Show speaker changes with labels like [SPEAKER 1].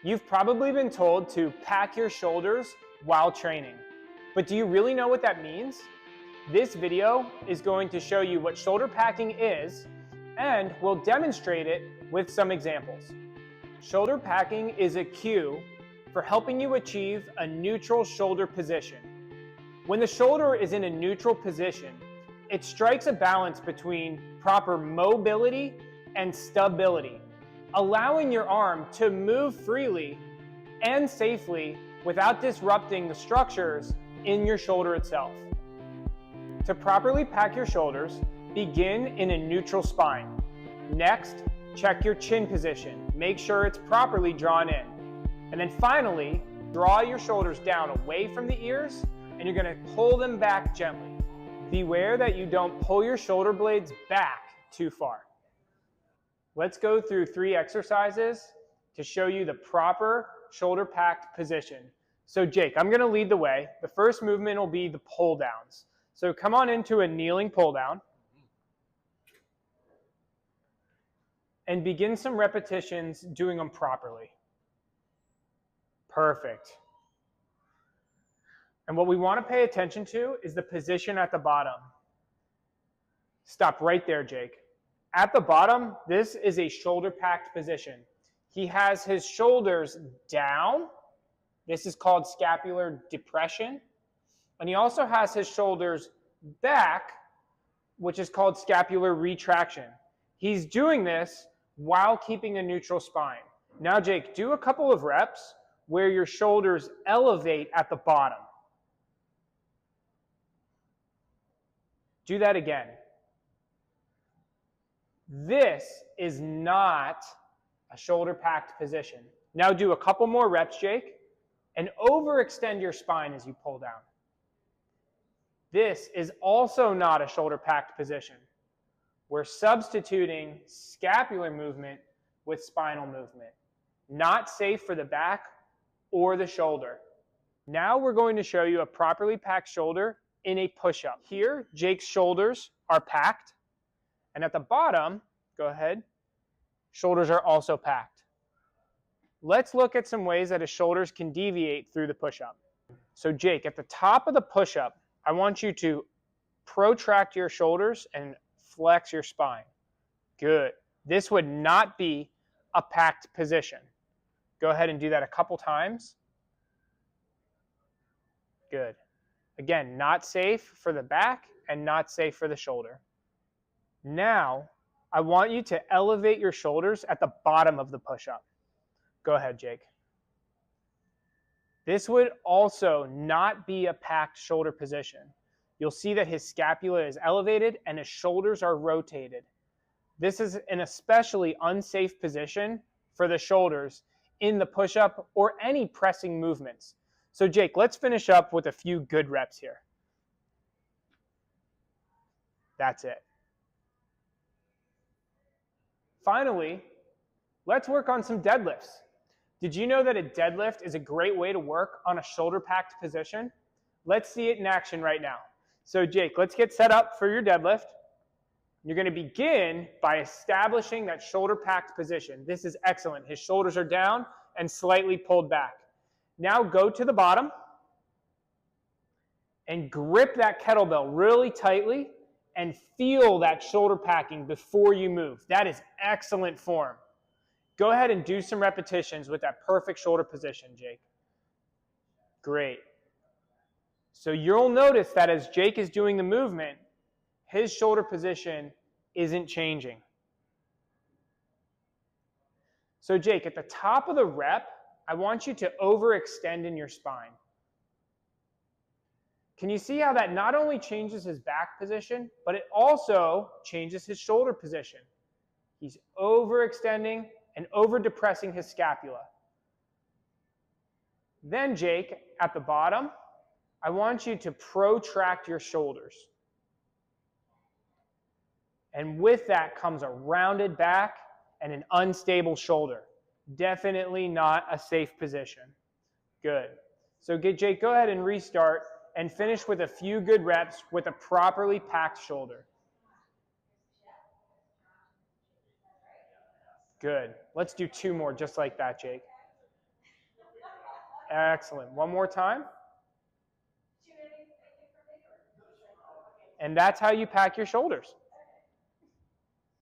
[SPEAKER 1] You've probably been told to pack your shoulders while training, but do you really know what that means? This video is going to show you what shoulder packing is, and we'll demonstrate it with some examples. Shoulder packing is a cue for helping you achieve a neutral shoulder position. When the shoulder is in a neutral position, it strikes a balance between proper mobility and stability, allowing your arm to move freely and safely without disrupting the structures in your shoulder itself. To properly pack your shoulders, begin in a neutral spine. Next, check your chin position. Make sure it's properly drawn in. And then finally, draw your shoulders down away from the ears, and you're going to pull them back gently. Beware that you don't pull your shoulder blades back too far. Let's go through 3 exercises to show you the proper shoulder packed position. So Jake, I'm going to lead the way. The first movement will be the pull downs. So come on into a kneeling pull down and begin some repetitions doing them properly. Perfect. And what we want to pay attention to is the position at the bottom. Stop right there, Jake. At the bottom, this is a shoulder packed position. He has his shoulders down. This is called scapular depression. And he also has his shoulders back, which is called scapular retraction. He's doing this while keeping a neutral spine. Now, Jake, do a couple of reps where your shoulders elevate at the bottom. Do that again. This is not a shoulder packed position. Now do a couple more reps, Jake, and overextend your spine as you pull down. This is also not a shoulder packed position. We're substituting scapular movement with spinal movement. Not safe for the back or the shoulder. Now we're going to show you a properly packed shoulder in a push-up. Here, Jake's shoulders are packed. And at the bottom, go ahead, shoulders are also packed. Let's look at some ways that his shoulders can deviate through the push-up. So Jake, at the top of the push-up, I want you to protract your shoulders and flex your spine. Good. This would not be a packed position. Go ahead and do that a couple times. Good. Again, not safe for the back and not safe for the shoulder. Now, I want you to elevate your shoulders at the bottom of the push-up. Go ahead, Jake. This would also not be a packed shoulder position. You'll see that his scapula is elevated and his shoulders are rotated. This is an especially unsafe position for the shoulders in the push-up or any pressing movements. So Jake, let's finish up with a few good reps here. That's it. Finally, let's work on some deadlifts. Did you know that a deadlift is a great way to work on a shoulder packed position? Let's see it in action right now. So Jake, let's get set up for your deadlift. You're going to begin by establishing that shoulder packed position. This is excellent. His shoulders are down and slightly pulled back. Now go to the bottom and grip that kettlebell really tightly and feel that shoulder packing before you move. That is excellent form. Go ahead and do some repetitions with that perfect shoulder position, Jake. Great. So you'll notice that as Jake is doing the movement, his shoulder position isn't changing. So Jake, at the top of the rep, I want you to overextend in your spine. Can you see how that not only changes his back position, but it also changes his shoulder position? He's overextending and over-depressing his scapula. Then, Jake, at the bottom, I want you to protract your shoulders. And with that comes a rounded back and an unstable shoulder. Definitely not a safe position. Good. So Jake, go ahead and restart and finish with a few good reps with a properly packed shoulder. Good. Let's do 2 more just like that, Jake. Excellent. One more time. And that's how you pack your shoulders.